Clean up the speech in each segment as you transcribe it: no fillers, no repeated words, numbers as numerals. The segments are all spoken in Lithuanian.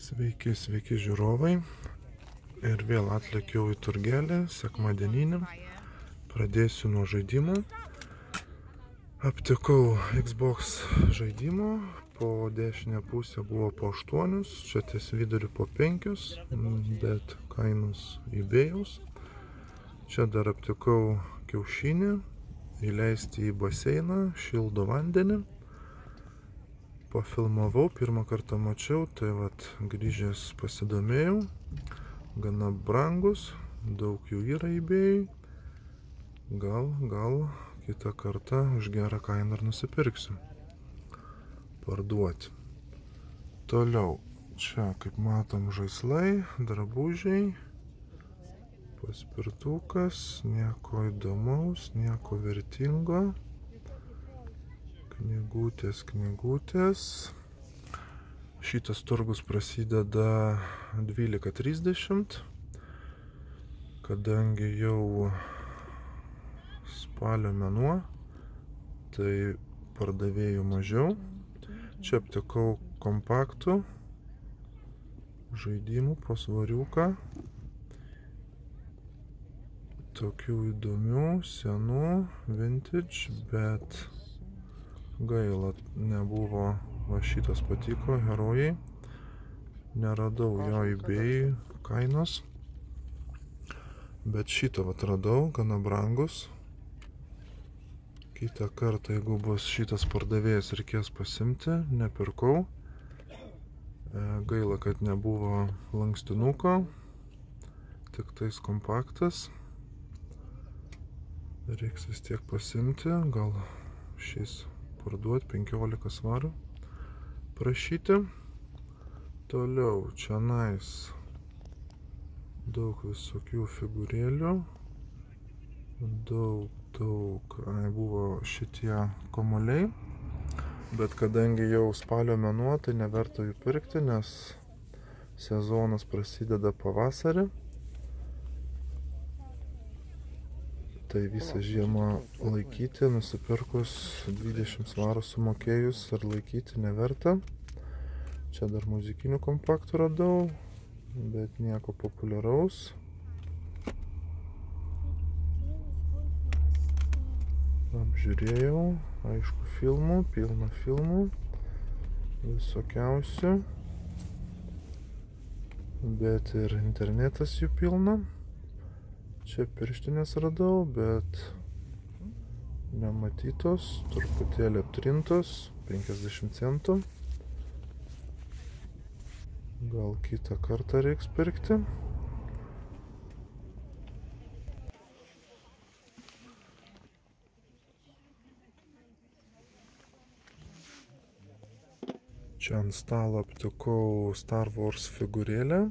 Sveiki, sveiki žiūrovai. Ir vėl atlėkiau į turgelį, sekmadieninį. Pradėsiu nuo žaidimų. Aptikau Xbox žaidimų. Po dešinę pusę buvo po 8, čia ties vidurį po 5, bet kainos eBay'aus. Čia dar aptikau kiaušinį, įleisti į baseiną, šildo vandenį. Pafilmavau, pirmą kartą mačiau, tai vat grįžęs pasidomėjau. Gana brangus, daug jų yra eBay'ui. Gal kitą kartą už gerą kainą ir nusipirksiu. Parduoti. Toliau, čia kaip matom žaislai, drabužiai, paspirtukas, nieko įdomaus, nieko vertingo. Knygutės. Šitas turgus prasideda 12:30, kadangi jau spalio mėnuo, tai pardavėjų mažiau. Čia aptikau kompaktų žaidimų po svariuką. Tokių įdomių, senų, vintage, bet gaila, nebuvo, va šitas patiko, herojai. Neradau jo eBay kainos, bet šitą atradau, gana brangus. Kitą kartą, jeigu bus šitas pardavėjas, reikės pasimti, nepirkau. Gaila, kad nebuvo lankstinuko, tik tais kompaktas. Reiks vis tiek pasimti, gal šis parduoti 15 svarų prašyti. Toliau, čia daug visokių figūrėlių, daug, buvo šitie kamuoliai, bet kadangi jau spalio mėnuo, tai neverta jų pirkti, nes sezonas prasideda pavasarį. Tai visą žiemą laikyti, nusipirkus 20 svarų sumokėjus ir laikyti neverta. Čia dar muzikinių kompaktų radau, bet nieko populiaraus. Apžiūrėjau, aišku, filmų, pilna filmų, visokiausių, bet ir internetas jų pilna. Čia pirštinės radau, bet nematytos, truputėlį aptrintos, 50 centų. Gal kitą kartą reiks pirkti. Čia ant stalo aptikau Star Wars figūrėlę.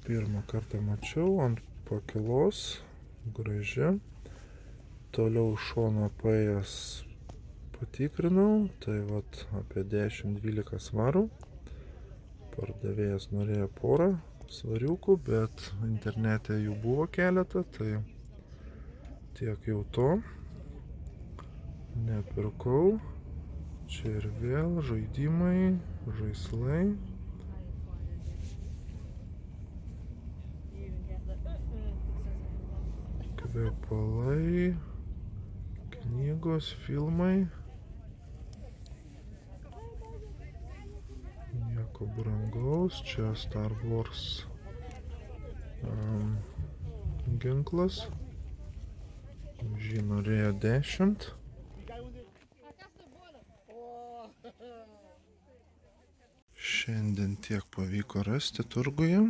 Pirmą kartą mačiau, ant pakilos, graži. Toliau šono paėjęs patikrinau, tai vat apie 10-12 svarų. Pardavėjas norėjo porą svariukų, bet internete jų buvo keletą, tai tiek jau to. Nepirkau. Čia ir vėl žaidimai, žaislai. Kvepalai, knygos, filmai. Nieko brangaus. Čia Star Wars ginklas. Už jį norėjo 10. Šiandien tiek pavyko rasti turguje.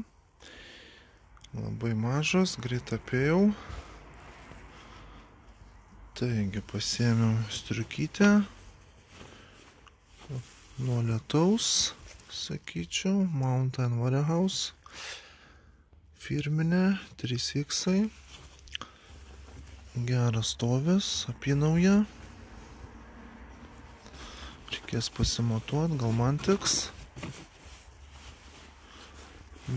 Labai mažas, greit apėjau. Taigi pasiėmiau striukytę nuo lietaus, sakyčiau, Mountain Warehouse, firminė, 3X, geras stovis, apynauja, reikės pasimatuoti, gal man tiks.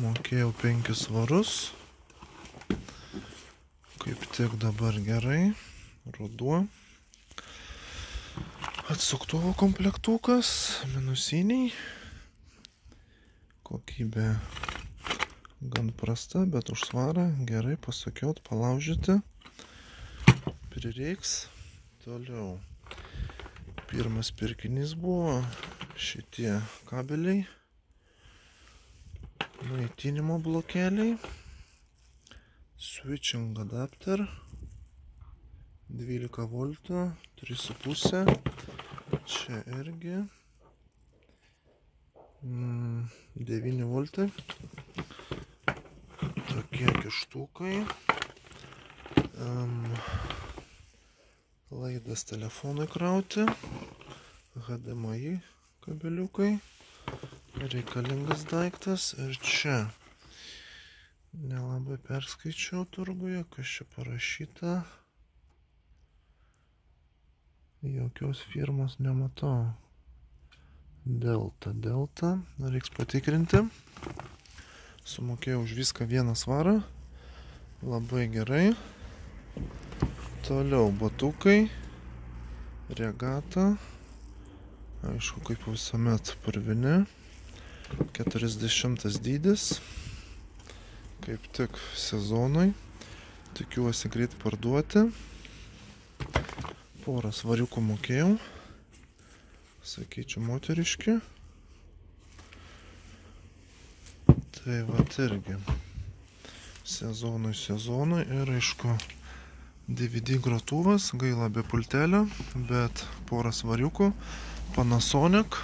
Mokėjau 5 svarus, kaip tik dabar gerai. Ruduo. Atsuktuvo komplektukas, minusiniai. Kokybė gan prasta, bet už svarą gerai pasakiot, palaužyti. Prireiks. Toliau. Pirmas pirkinys buvo šitie kabeliai. Maitinimo blokeliai. Switching adapter. 12 voltų, 3,5. Čia irgi 9 voltai. Tokie kištukai. Laidas telefonui krauti. HDMI kabeliukai. Reikalingas daiktas. Ir čia nelabai perskaičiau turguje, kas čia parašyta. Jokios firmos nematau. Delta. Reiks patikrinti. Sumokėjau už viską 1 svarą. Labai gerai. Toliau batukai. Regata. Aišku, kaip visuomet purvini. 40 dydis. Kaip tik sezonui. Tikiuosi greit parduoti. Porą svariukų mokėjau. Sakyčiau, moteriški. Tai vat irgi. Sezonui. Ir aišku, DVD grotuvas. Gaila be pultelio. Bet porą svariukų. Panasonic.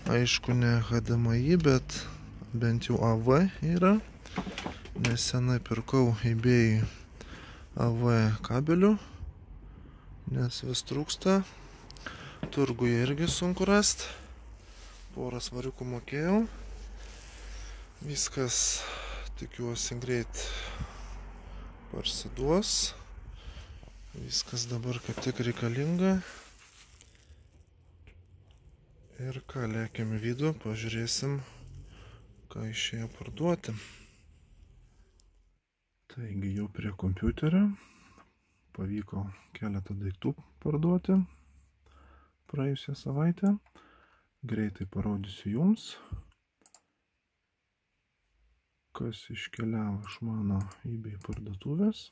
Aišku, ne HDMI, bet bent jau AV yra. Nesenai pirkau eBay AV kabelių. Nes vis trūksta. Turguje irgi sunku rast. Porą svariukų mokėjau. Viskas, tikiuosi, greit parsiduos. Viskas dabar kaip tik reikalinga. Ir ką, lėkim į vidų, pažiūrėsim, ką išėjo parduoti. Taigi jau prie kompiuterio. Pavyko keletą daiktų parduoti praėjusią savaitę. Greitai parodysiu jums, kas iškeliavo iš mano eBay parduotuvės.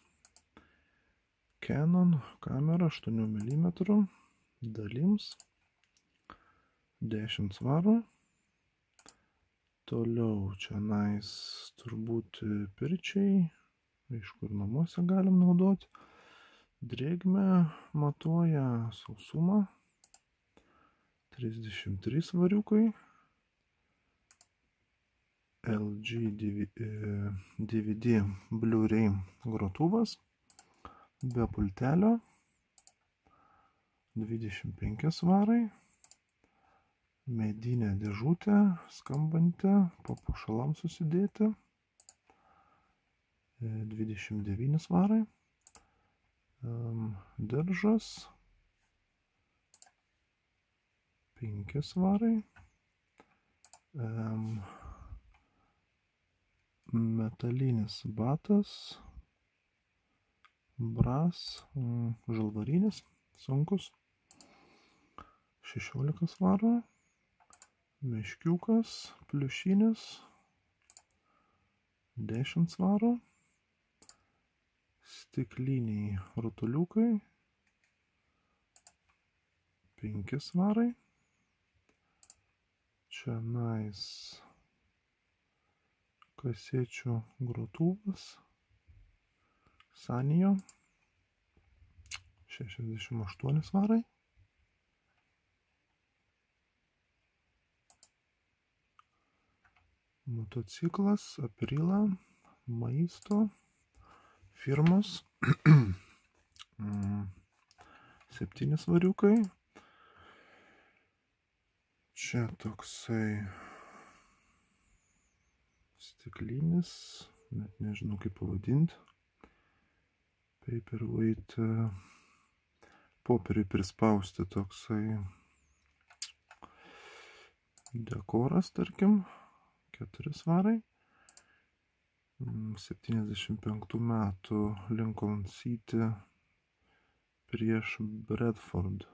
Canon kamera 8 mm dalims 10 svarų. Toliau čia turbūt pirčiai, aišku, ir namuose galim naudoti. Drėgmę matuoja, sausumą 33 svariukai. LG DVD Blu-ray grotuvas be pultelio 25 svarai. Medinė dėžutė skambanti, papuošalams susidėti 29 svarai. Diržas 5 svarai. Metalinis batas, bras, žalvarinis, sunkus 16 svarų. Meškiukas pliušinis 10 svarų. Stikliniai rutuliukai 5 svarai. Čia kasečių grotuvas Sanyo 68 svarai. Motociklas Aprila maisto firmos 7 svariukai. Čia toksai stiklinis, net nežinau kaip pavadinti. Paperweight, popieriui prispausti toksai dekoras, tarkim, 4 svarai. 75 metų Lincoln City prieš Bradford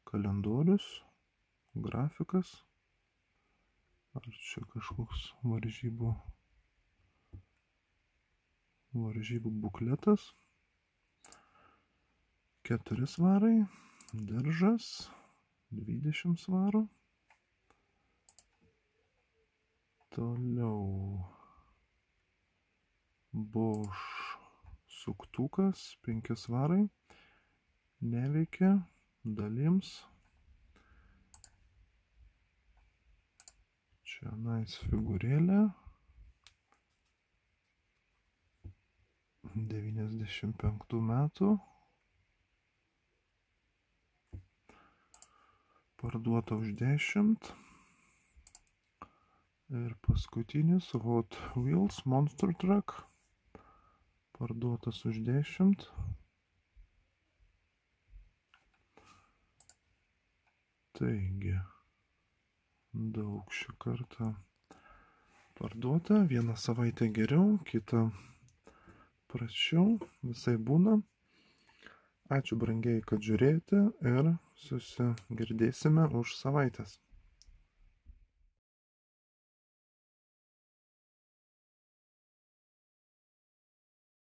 kalendorius, grafikas. Ar čia kažkoks varžybų bukletas. 4 svarai, diržas, 20 svarų. Toliau Bosch suktukas, 5 svarai, neveikia, dalims. Čia nais figūrėlė, 95 metų, parduota už 10. Ir paskutinis Hot Wheels Monster Truck, parduotas už 10. Taigi, daug šį kartą parduota, vieną savaitę geriau, kitą prasčiau, visai būna. Ačiū brangiai, kad žiūrėjote ir susigirdėsime už savaitės.